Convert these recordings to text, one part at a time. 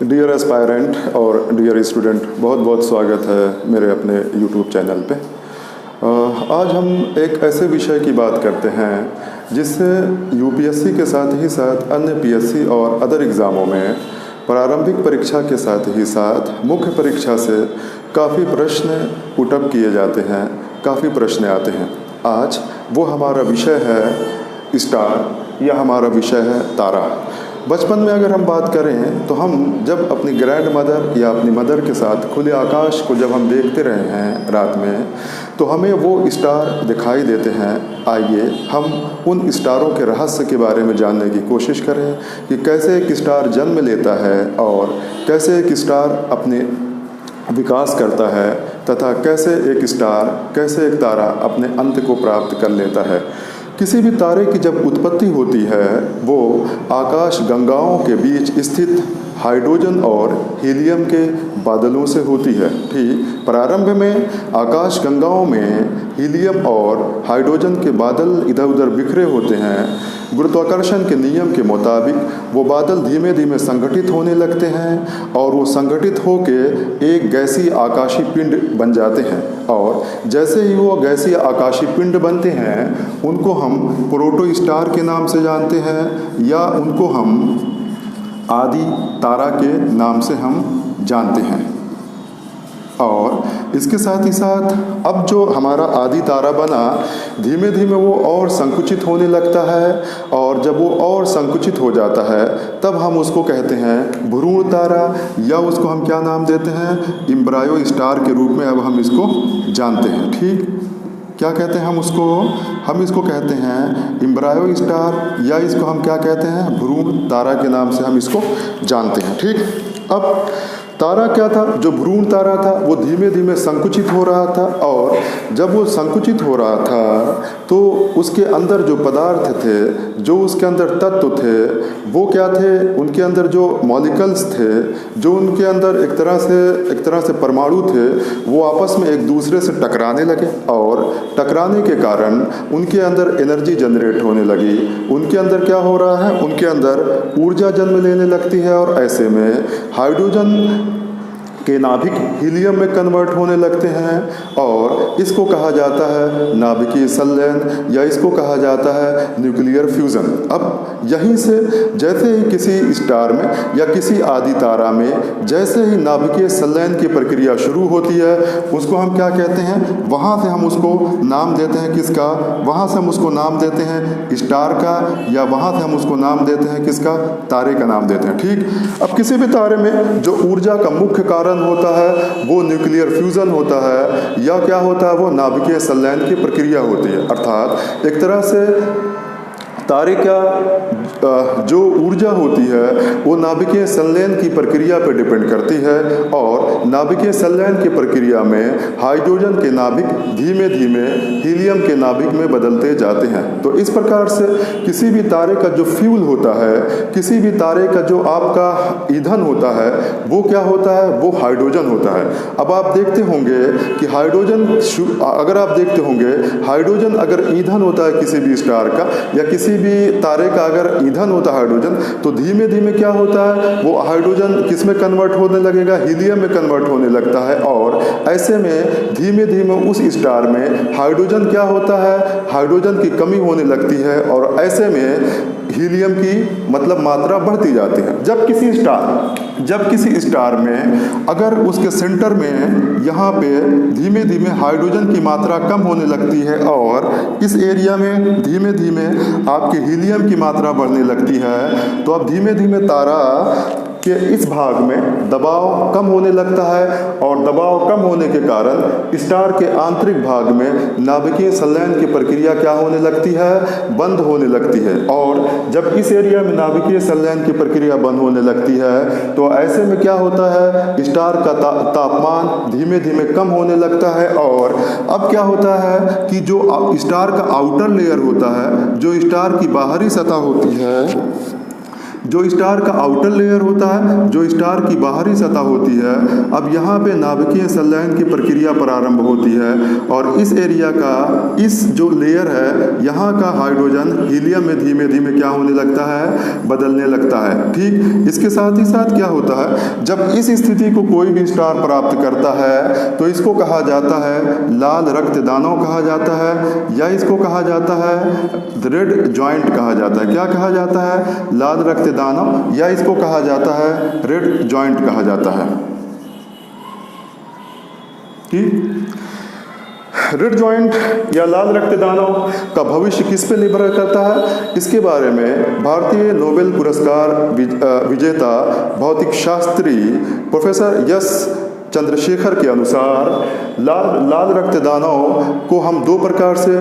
Dear aspirant और dear student, बहुत बहुत स्वागत है मेरे अपने यूट्यूब चैनल पे। आज हम एक ऐसे विषय की बात करते हैं जिससे यूपीएससी के साथ ही साथ अन्य पीएससी और अदर एग्ज़ामों में प्रारंभिक परीक्षा के साथ ही साथ मुख्य परीक्षा से काफ़ी प्रश्न पुटअप किए जाते हैं, काफ़ी प्रश्न आते हैं। आज वो हमारा विषय है स्टार या हमारा विषय है तारा। बचपन में अगर हम बात करें तो हम जब अपनी ग्रैंड मदर या अपनी मदर के साथ खुले आकाश को जब हम देखते रहे हैं रात में, तो हमें वो स्टार दिखाई देते हैं। आइए हम उन स्टारों के रहस्य के बारे में जानने की कोशिश करें कि कैसे एक स्टार जन्म लेता है और कैसे एक स्टार अपने विकास करता है तथा कैसे एक तारा अपने अंत को प्राप्त कर लेता है। किसी भी तारे की जब उत्पत्ति होती है वो आकाश गंगाओं के बीच स्थित हाइड्रोजन और हीलियम के बादलों से होती है। ठीक प्रारंभ में आकाश गंगाओं में हीलियम और हाइड्रोजन के बादल इधर उधर बिखरे होते हैं। गुरुत्वाकर्षण के नियम के मुताबिक वो बादल धीमे धीमे संगठित होने लगते हैं और वो संगठित होके एक गैसीय आकाशीय पिंड बन जाते हैं। और जैसे ही वो गैसीय आकाशीय पिंड बनते हैं उनको हम प्रोटो स्टार के नाम से जानते हैं या उनको हम आदि तारा के नाम से हम जानते हैं। और इसके साथ ही साथ अब जो हमारा आदि तारा बना, धीमे धीमे वो और संकुचित होने लगता है और जब वो और संकुचित हो जाता है तब हम उसको कहते हैं भ्रूण तारा, या उसको हम क्या नाम देते हैं, एम्ब्रायो स्टार के रूप में अब हम इसको जानते हैं। ठीक, क्या कहते हैं हम इसको कहते हैं एम्ब्रायो स्टार, या इसको हम क्या कहते हैं, भ्रूण तारा के नाम से हम इसको जानते हैं। ठीक, अब तारा क्या था, जो भ्रूण तारा था वो धीमे धीमे संकुचित हो रहा था और जब वो संकुचित हो रहा था तो उसके अंदर जो पदार्थ थे, जो उसके अंदर तत्व थे, वो क्या थे, उनके अंदर जो मॉलिक्यूल्स थे, जो उनके अंदर एक तरह से परमाणु थे, वो आपस में एक दूसरे से टकराने लगे और टकराने के कारण उनके अंदर एनर्जी जनरेट होने लगी। उनके अंदर क्या हो रहा है, उनके अंदर ऊर्जा जन्म लेने लगती है और ऐसे में हाइड्रोजन के नाभिक हीलियम में कन्वर्ट होने लगते हैं और इसको कहा जाता है नाभिकीय संलयन या इसको कहा जाता है न्यूक्लियर फ्यूज़न। अब यहीं से जैसे ही किसी स्टार में या किसी आदि तारा में जैसे ही नाभिकीय संलयन की प्रक्रिया शुरू होती है उसको हम क्या कहते हैं, वहाँ से हम उसको नाम देते हैं किसका, वहाँ से हम उसको नाम देते हैं स्टार का, या वहाँ से हम उसको नाम देते हैं किसका, तारे का नाम देते हैं। ठीक, अब किसी भी तारे में जो ऊर्जा का मुख्य कारण होता है वो न्यूक्लियर फ्यूजन होता है या क्या होता है, वो नाभिकीय संलयन की प्रक्रिया होती है। अर्थात एक तरह से तारे का जो ऊर्जा होती है वो नाभिकीय संलयन की प्रक्रिया पर डिपेंड करती है और नाभिकीय संलयन की प्रक्रिया में हाइड्रोजन के नाभिक धीमे धीमे हीलियम के नाभिक में बदलते जाते हैं। तो इस प्रकार से किसी भी तारे का जो फ्यूल होता है, किसी भी तारे का जो आपका ईंधन होता है वो क्या होता है, वो हाइड्रोजन होता है। अब आप देखते होंगे कि हाइड्रोजन अगर ईंधन होता है किसी भी स्टार का या किसी भी तारे का अगर ईंधन होता है हाइड्रोजन, तो धीमे धीमे क्या होता है, वो हाइड्रोजन किस में कन्वर्ट होने लगेगा, हीलियम में कन्वर्ट होने लगता है और ऐसे में धीमे धीमे उस स्टार में हाइड्रोजन क्या होता है, हाइड्रोजन की कमी होने लगती है और ऐसे में हीलियम की मतलब मात्रा बढ़ती जाती है। जब किसी स्टार में अगर उसके सेंटर में यहाँ पे धीमे धीमे हाइड्रोजन की मात्रा कम होने लगती है और इस एरिया में धीमे धीमे आपके हीलियम की मात्रा बढ़ने लगती है, तो अब धीमे धीमे तारा के इस भाग में दबाव कम होने लगता है और दबाव कम होने के कारण स्टार के आंतरिक भाग में नाभिकीय संलयन की प्रक्रिया क्या होने लगती है, बंद होने लगती है। और जब इस एरिया में नाभिकीय संलयन की प्रक्रिया बंद होने लगती है तो ऐसे में क्या होता है, स्टार का तापमान धीमे धीमे कम होने लगता है और अब क्या होता है कि जो स्टार का आउटर लेयर होता है, जो स्टार की बाहरी सतह होती है, जो स्टार का आउटर लेयर होता है, जो स्टार की बाहरी सतह होती है, अब यहाँ पे नाभिकीय संलयन की प्रक्रिया प्रारंभ होती है और इस एरिया का इस जो लेयर है यहाँ का हाइड्रोजन हीलियम में धीमे धीमे क्या होने लगता है, बदलने लगता है। ठीक, इसके साथ ही साथ क्या होता है, जब इस स्थिति को कोई भी स्टार प्राप्त करता है तो इसको कहा जाता है लाल रक्त दानव कहा जाता है, या इसको कहा जाता है रेड जॉइंट कहा जाता है। क्या कहा जाता है, लाल रक्त दानव, या इसको कहा जाता है रेड जॉइंट कहा जाता है। ठीक, रेड जॉइंट या लाल रक्त दानव का भविष्य किस पे निर्भर करता है, इसके बारे में भारतीय नोबेल पुरस्कार विजेता भौतिक शास्त्री प्रोफेसर एस चंद्रशेखर के अनुसार लाल रक्त दानव को हम दो प्रकार से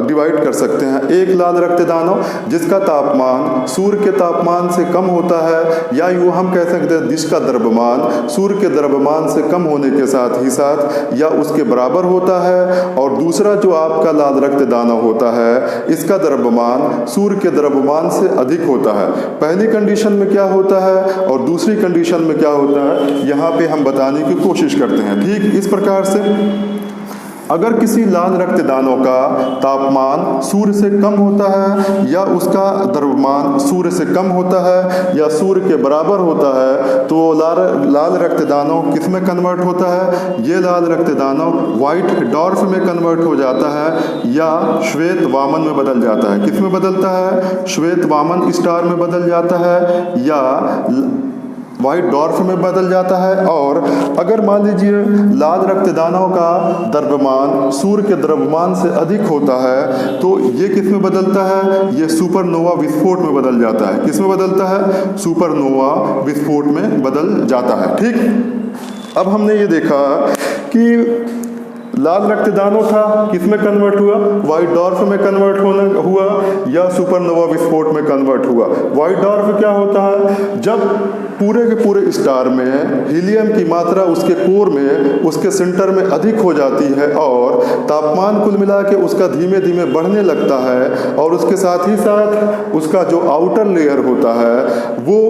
डिवाइड कर सकते हैं। एक लाल रक्त दानव जिसका तापमान सूर्य के तापमान से कम होता है, या यूँ हम कह सकते हैं जिसका द्रव्यमान सूर्य के द्रव्यमान से कम होने के साथ ही साथ या उसके बराबर होता है, और दूसरा जो आपका लाल रक्त दानव होता है इसका द्रव्यमान सूर्य के द्रव्यमान से अधिक होता है। पहली कंडीशन में क्या होता है और दूसरी कंडीशन में क्या होता है, यहाँ पे हम बताने की कोशिश करते हैं। ठीक, इस प्रकार से अगर किसी लाल रक्त दानव का तापमान सूर्य से कम होता है, या उसका द्रव्यमान सूर्य से कम होता है, या सूर्य के बराबर होता है, तो लाल रक्त दानव किस में कन्वर्ट होता है, ये लाल रक्त दानव व्हाइट डॉर्फ में कन्वर्ट हो जाता है या श्वेत वामन में बदल जाता है। किस में बदलता है, श्वेत वामन स्टार में बदल जाता है या व्हाइट डॉर्फ में बदल जाता है। और अगर मान लीजिए लाल रक्त दानव का द्रव्यमान सूर्य के द्रव्यमान से अधिक होता है तो ये किस में बदलता है, ये सुपरनोवा विस्फोट में बदल जाता है। किस में बदलता है, सुपरनोवा विस्फोट में बदल जाता है। ठीक, अब हमने ये देखा कि लाल रक्त दानव था किस में कन्वर्ट हुआ, व्हाइट डॉर्फ में कन्वर्ट हुआ या सुपरनोवा विस्फोट में कन्वर्ट हुआ। व्हाइट डॉर्फ क्या होता है, जब पूरे के पूरे स्टार में हीलियम की मात्रा उसके कोर में उसके सेंटर में अधिक हो जाती है और तापमान कुल मिला के उसका धीमे धीमे बढ़ने लगता है, और उसके साथ ही साथ उसका जो आउटर लेयर होता है वो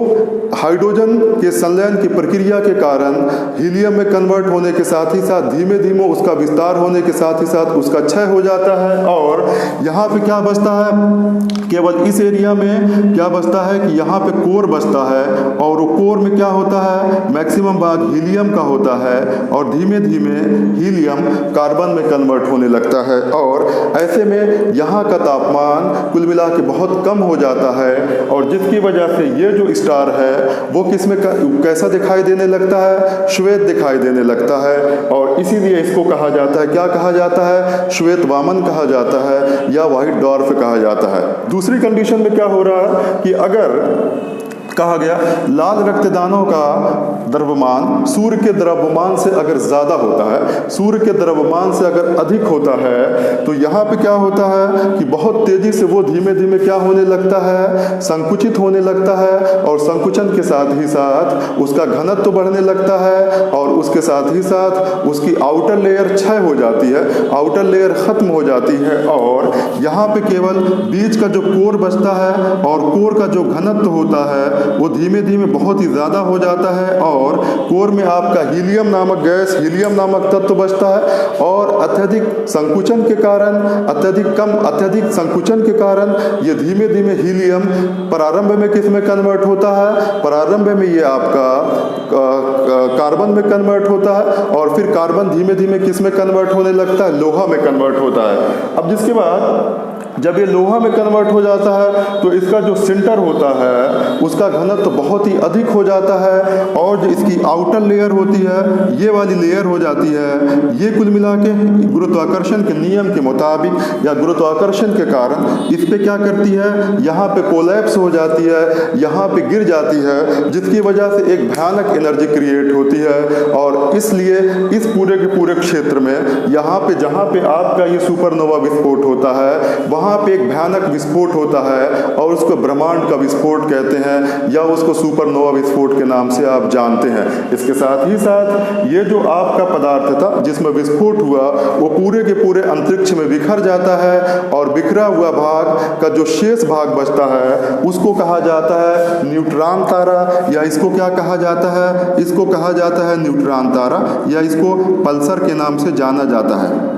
हाइड्रोजन के संलयन की प्रक्रिया के कारण हीलियम में कन्वर्ट होने के साथ ही साथ धीमे धीमे उसका विस्तार होने के साथ ही साथ उसका क्षय हो जाता है। और यहाँ पे क्या बचता है, केवल इस एरिया में क्या बचता है कि यहाँ पे कोर बचता है, और वो कोर में क्या होता है, मैक्सिमम भाग हीलियम का होता है, और धीमे धीमे हीलियम कार्बन में कन्वर्ट होने लगता है, और ऐसे में यहाँ का तापमान कुल मिला के बहुत कम हो जाता है, और जिसकी वजह से ये जो स्टार है वो किसमें कैसा दिखाई देने लगता है, श्वेत दिखाई देने लगता है, और इसीलिए इसको कहा जाता है, क्या कहा जाता है, श्वेत वामन कहा जाता है या व्हाइट डॉर्फ कहा जाता है। दूसरी कंडीशन में क्या हो रहा है कि अगर कहा गया लाल रक्त दानव का द्रव्यमान सूर्य के द्रव्यमान से अगर ज़्यादा होता है, सूर्य के द्रव्यमान से अगर अधिक होता है, तो यहाँ पे क्या होता है कि बहुत तेज़ी से वो धीमे धीमे क्या होने लगता है, संकुचित होने लगता है, और संकुचन के साथ ही साथ उसका घनत्व तो बढ़ने लगता है, और उसके साथ ही साथ उसकी आउटर लेयर क्षय हो जाती है, आउटर लेयर ख़त्म हो जाती है, और यहाँ पे केवल बीच का जो कोर बचता है और कोर का जो घनत्व होता है वो धीमे धीमे बहुत ही ज़्यादा हो जाता है, और कोर में आपका हीलियम नामक गैस, हीलियम नामक तत्व बचता है, और अत्यधिक संकुचन के कारण, अत्यधिक संकुचन के कारण ये धीमे धीमे हीलियम प्रारंभ में किस में कन्वर्ट होता है, प्रारंभ में ये आपका कार्बन में कन्वर्ट होता है, और फिर कार्बन धीमे धीमे किस में कन्वर्ट होने लगता है, लोहा में कन्वर्ट होता है। अब जिसके बाद जब ये लोहा में कन्वर्ट हो जाता है तो इसका जो सेंटर होता है उसका घनत्व तो बहुत ही अधिक हो जाता है, और जो इसकी आउटर लेयर होती है ये वाली लेयर हो जाती है, ये कुल मिला के गुरुत्वाकर्षण के नियम के मुताबिक या गुरुत्वाकर्षण के कारण इस पे क्या करती है, यहाँ पे कोलैप्स हो जाती है, यहाँ पे गिर जाती है, जिसकी वजह से एक भयानक एनर्जी क्रिएट होती है। और इसलिए इस पूरे के पूरे क्षेत्र में यहाँ पे जहाँ पे आपका ये सुपरनोवा विस्फोट होता है वहाँ वहाँ पे एक भयानक विस्फोट होता है और उसको ब्रह्मांड का विस्फोट कहते हैं, या उसको सुपरनोवा विस्फोट के नाम से आप जानते हैं। इसके साथ ही साथ ये जो आपका पदार्थ था जिसमें विस्फोट हुआ वो पूरे के पूरे अंतरिक्ष में बिखर जाता है, और बिखरा हुआ भाग का जो शेष भाग बचता है उसको कहा जाता है न्यूट्रॉन तारा, या इसको क्या कहा जाता है, इसको कहा जाता है न्यूट्रॉन तारा, या इसको पल्सर के नाम से जाना जाता है।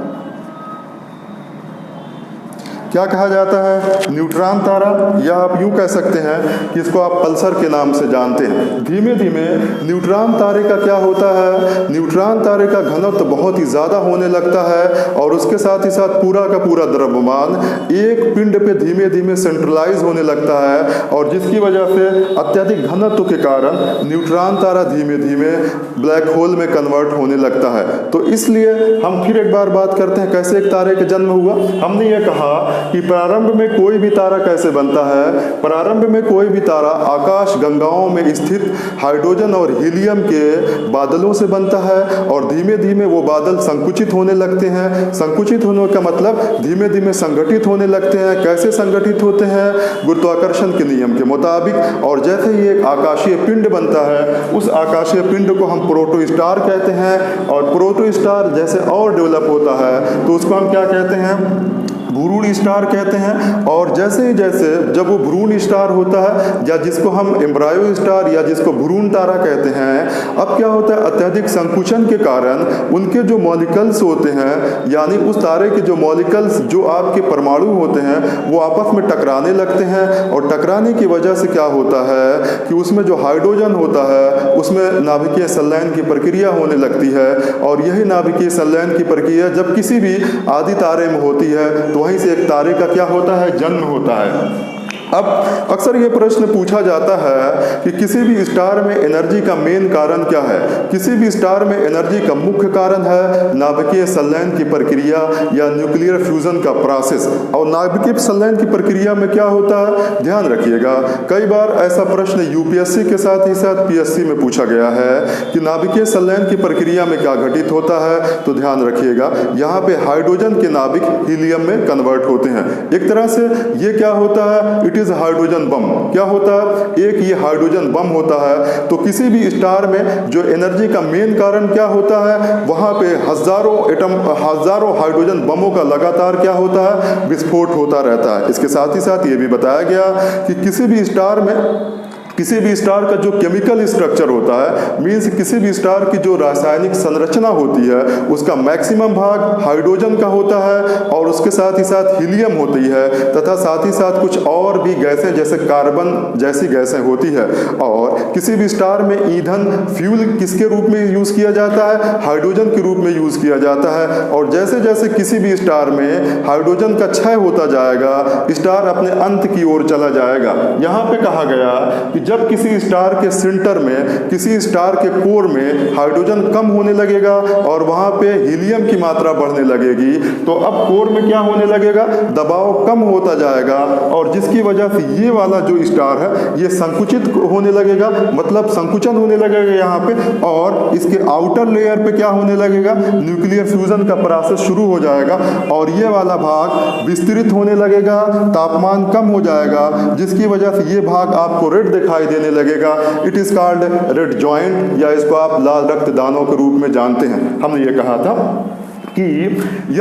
क्या कहा जाता है? न्यूट्रॉन तारा, या आप यूँ कह सकते हैं कि इसको आप पल्सर के नाम से जानते हैं। धीमे धीमे न्यूट्रॉन तारे का क्या होता है, न्यूट्रॉन तारे का घनत्व बहुत ही ज़्यादा होने लगता है, और उसके साथ ही साथ पूरा का पूरा द्रव्यमान एक पिंड पे धीमे धीमे सेंट्रलाइज होने लगता है, और जिसकी वजह से अत्यधिक घनत्व के कारण न्यूट्रॉन तारा धीमे धीमे ब्लैक होल में कन्वर्ट होने लगता है। तो इसलिए हम फिर एक बार बात करते हैं कैसे एक तारे का जन्म हुआ। हमने ये कहा कि प्रारंभ में कोई भी तारा कैसे बनता है। प्रारंभ में कोई भी तारा आकाश गंगाओं में स्थित हाइड्रोजन और हीलियम के बादलों से बनता है, और धीमे धीमे वो बादल संकुचित होने लगते हैं। संकुचित होने का मतलब धीमे धीमे संगठित होने लगते हैं। कैसे संगठित होते हैं? गुरुत्वाकर्षण के नियम के मुताबिक। और जैसे ही एक आकाशीय पिंड बनता है, उस आकाशीय पिंड को हम प्रोटोस्टार कहते हैं, और प्रोटोस्टार जैसे और डेवलप होता है तो उसको हम क्या कहते हैं? भ्रूण स्टार कहते हैं। और जैसे ही जैसे जब वो भ्रूण स्टार होता है, या जिसको हम एम्ब्रायो स्टार या जिसको भ्रूण तारा कहते हैं, अब क्या होता है, अत्यधिक संकुचन के कारण उनके जो मॉलिक्यूल्स होते हैं, यानी उस तारे के जो मॉलिक्यूल्स जो आपके परमाणु होते हैं वो आपस में टकराने लगते हैं, और टकराने की वजह से क्या होता है कि उसमें जो हाइड्रोजन होता है उसमें नाभिकीय संलयन की प्रक्रिया होने लगती है। और यही नाभिकीय संलयन की प्रक्रिया जब किसी भी आदि तारे में होती है तो वहीं से एक तारे का क्या होता है? जन्म होता है। अब अक्सर ये प्रश्न पूछा जाता है कि किसी भी स्टार में एनर्जी का मेन कारण क्या है। किसी भी स्टार में एनर्जी का मुख्य कारण है नाभिकीय संलयन की प्रक्रिया या न्यूक्लियर फ्यूजन का प्रोसेस। और नाभिकीय संलयन की प्रक्रिया में क्या होता है, ध्यान रखिएगा, कई बार ऐसा प्रश्न यूपीएससी के साथ ही साथ पीएससी में पूछा गया है कि नाभिकीय संलयन की प्रक्रिया में क्या घटित होता है। तो ध्यान रखिएगा, यहाँ पे हाइड्रोजन के नाभिक हीलियम में कन्वर्ट होते हैं। एक तरह से ये क्या होता है, इट हाइड्रोजन बम। क्या होता है? एक ये हाइड्रोजन बम होता है। तो किसी भी स्टार में जो एनर्जी का मेन कारण क्या होता है, वहां पे हजारों हाइड्रोजन बमों का लगातार क्या होता है, विस्फोट होता रहता है। इसके साथ ही साथ ये भी बताया गया कि किसी भी स्टार का जो केमिकल स्ट्रक्चर होता है, मीन्स किसी भी स्टार की जो रासायनिक संरचना होती है उसका मैक्सिमम भाग हाइड्रोजन का होता है, और उसके साथ ही साथ हीलियम होती है, तथा साथ ही साथ कुछ और भी गैसें जैसे कार्बन जैसी गैसें होती है। और किसी भी स्टार में ईंधन फ्यूल किसके रूप में यूज किया जाता है, हाइड्रोजन के रूप में यूज किया जाता है। और जैसे जैसे किसी भी स्टार में हाइड्रोजन का क्षय होता जाएगा, स्टार अपने अंत की ओर चला जाएगा। यहाँ पे कहा गया कि जब किसी स्टार के सेंटर में, किसी स्टार के कोर में हाइड्रोजन कम होने लगेगा और वहां पे हीलियम की मात्रा बढ़ने लगेगी, तो अब कोर में क्या होने लगेगा, दबाव कम होता जाएगा, और जिसकी वजह से ये वाला जो स्टार है ये संकुचित होने लगेगा, मतलब संकुचन होने लगेगा यहाँ पे, और इसके आउटर लेयर पे क्या होने लगेगा, न्यूक्लियर फ्यूजन का प्रोसेस शुरू हो जाएगा, और ये वाला भाग विस्तृत होने लगेगा, तापमान कम हो जाएगा, जिसकी वजह से ये भाग आपको रेड दिखाई देने लगेगा। It is called red joint, या इसको आप लाल रक्त दानों के रूप में जानते हैं। हमने ये कहा था कि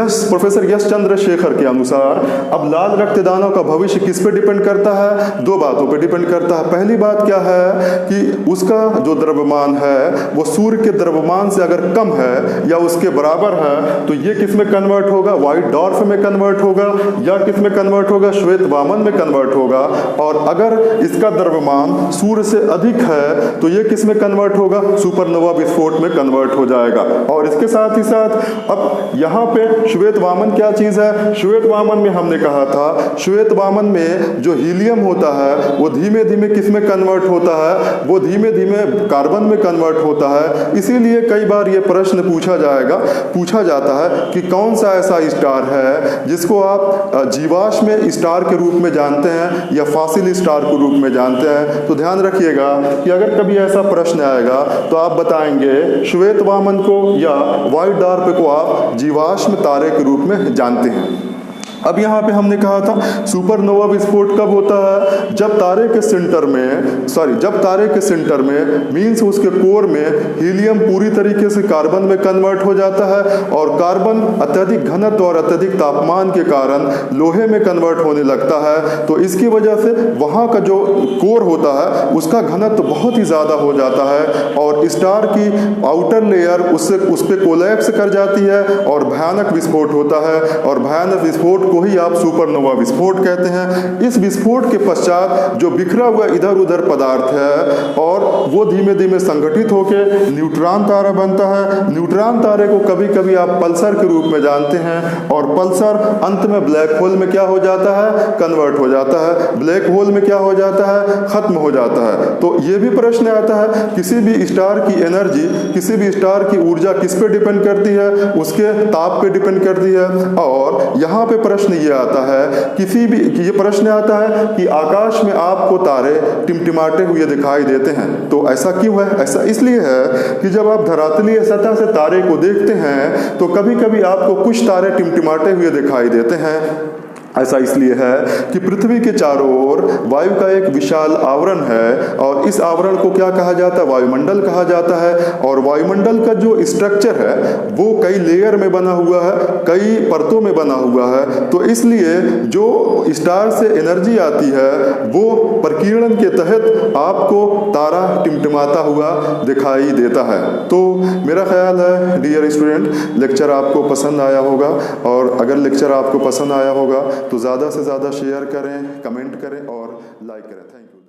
प्रोफेसर यश चंद्रशेखर के अनुसार अब लाल रक्तदानों का भविष्य किस पे डिपेंड करता है, दो बातों पे डिपेंड करता है। पहली बात क्या है कि उसका जो द्रव्यमान है वो सूर्य के द्रव्यमान से अगर कम है या उसके बराबर है तो ये किस में कन्वर्ट होगा, व्हाइट डॉर्फ में कन्वर्ट होगा, या किस में कन्वर्ट होगा, श्वेत वामन में कन्वर्ट होगा। और अगर इसका द्रव्यमान सूर्य से अधिक है तो ये किस में कन्वर्ट होगा, सुपरनोवा विस्फोट में कन्वर्ट हो जाएगा। और इसके साथ ही साथ अब यहाँ पे श्वेत वामन क्या चीज है, श्वेत वामन में हमने कहा था, श्वेत वामन में जो हीलियम होता है वो धीमे धीमे किस में कन्वर्ट होता है, वो धीमे धीमे कार्बन में कन्वर्ट होता है। इसीलिए कई बार ये प्रश्न पूछा जाता है कि कौन सा ऐसा स्टार है जिसको आप जीवाश्म स्टार के रूप में जानते हैं या फॉसिल स्टार के रूप में जानते हैं। तो ध्यान रखिएगा कि अगर कभी ऐसा प्रश्न आएगा तो आप बताएंगे श्वेत वामन को या व्हाइट डॉर्फ को आप जीवाश्म तारे के रूप में जानते हैं। अब यहाँ पे हमने कहा था सुपरनोवा विस्फोट कब होता है, जब तारे के सेंटर में मीन्स उसके कोर में हीलियम पूरी तरीके से कार्बन में कन्वर्ट हो जाता है और कार्बन अत्यधिक घनत्व और अत्यधिक तापमान के कारण लोहे में कन्वर्ट होने लगता है। तो इसकी वजह से वहाँ का जो कोर होता है उसका घनत्व बहुत ही ज़्यादा हो जाता है और स्टार की आउटर लेयर उस पर कोलैप्स कर जाती है और भयानक विस्फोट होता है और भयानक विस्फोट को ही आप सुपरनोवा विस्फोट कहते हैं। इस विस्फोट के पश्चात जो बिखरा हुआ इधर उधर पदार्थ है और वो धीमे धीमे संगठित होकर न्यूट्रॉन तारा बनता है। न्यूट्रॉन तारे को कभी कभी आप पल्सर के रूप में जानते हैं और पल्सर अंत में ब्लैक होल में क्या हो जाता है, कन्वर्ट हो जाता है। ब्लैक होल में क्या हो जाता है, खत्म हो जाता है। तो ये भी प्रश्न आता है किसी भी स्टार की एनर्जी, किसी भी स्टार की ऊर्जा किस पे डिपेंड करती है, उसके ताप पे डिपेंड करती है। और यहाँ पे प्रश्न ये आता है ये प्रश्न आता है कि आकाश में आपको तारे टिमटिमाते हुए दिखाई देते हैं। तो ऐसा क्यों है? ऐसा इसलिए है कि जब आप धरातलीय सतह से तारे को देखते हैं तो कभी कभी आपको कुछ तारे टिमटिमाते हुए दिखाई देते हैं। ऐसा इसलिए है कि पृथ्वी के चारों ओर वायु का एक विशाल आवरण है और इस आवरण को क्या कहा जाता है, वायुमंडल कहा जाता है। और वायुमंडल का जो स्ट्रक्चर है वो कई लेयर में बना हुआ है, कई परतों में बना हुआ है। तो इसलिए जो स्टार से एनर्जी आती है वो प्रकीर्णन के तहत आपको तारा टिमटिमाता हुआ दिखाई देता है। तो मेरा ख्याल है डियर स्टूडेंट, लेक्चर आपको पसंद आया होगा और अगर लेक्चर आपको पसंद आया होगा तो ज़्यादा से ज़्यादा शेयर करें, कमेंट करें और लाइक करें। Thank you.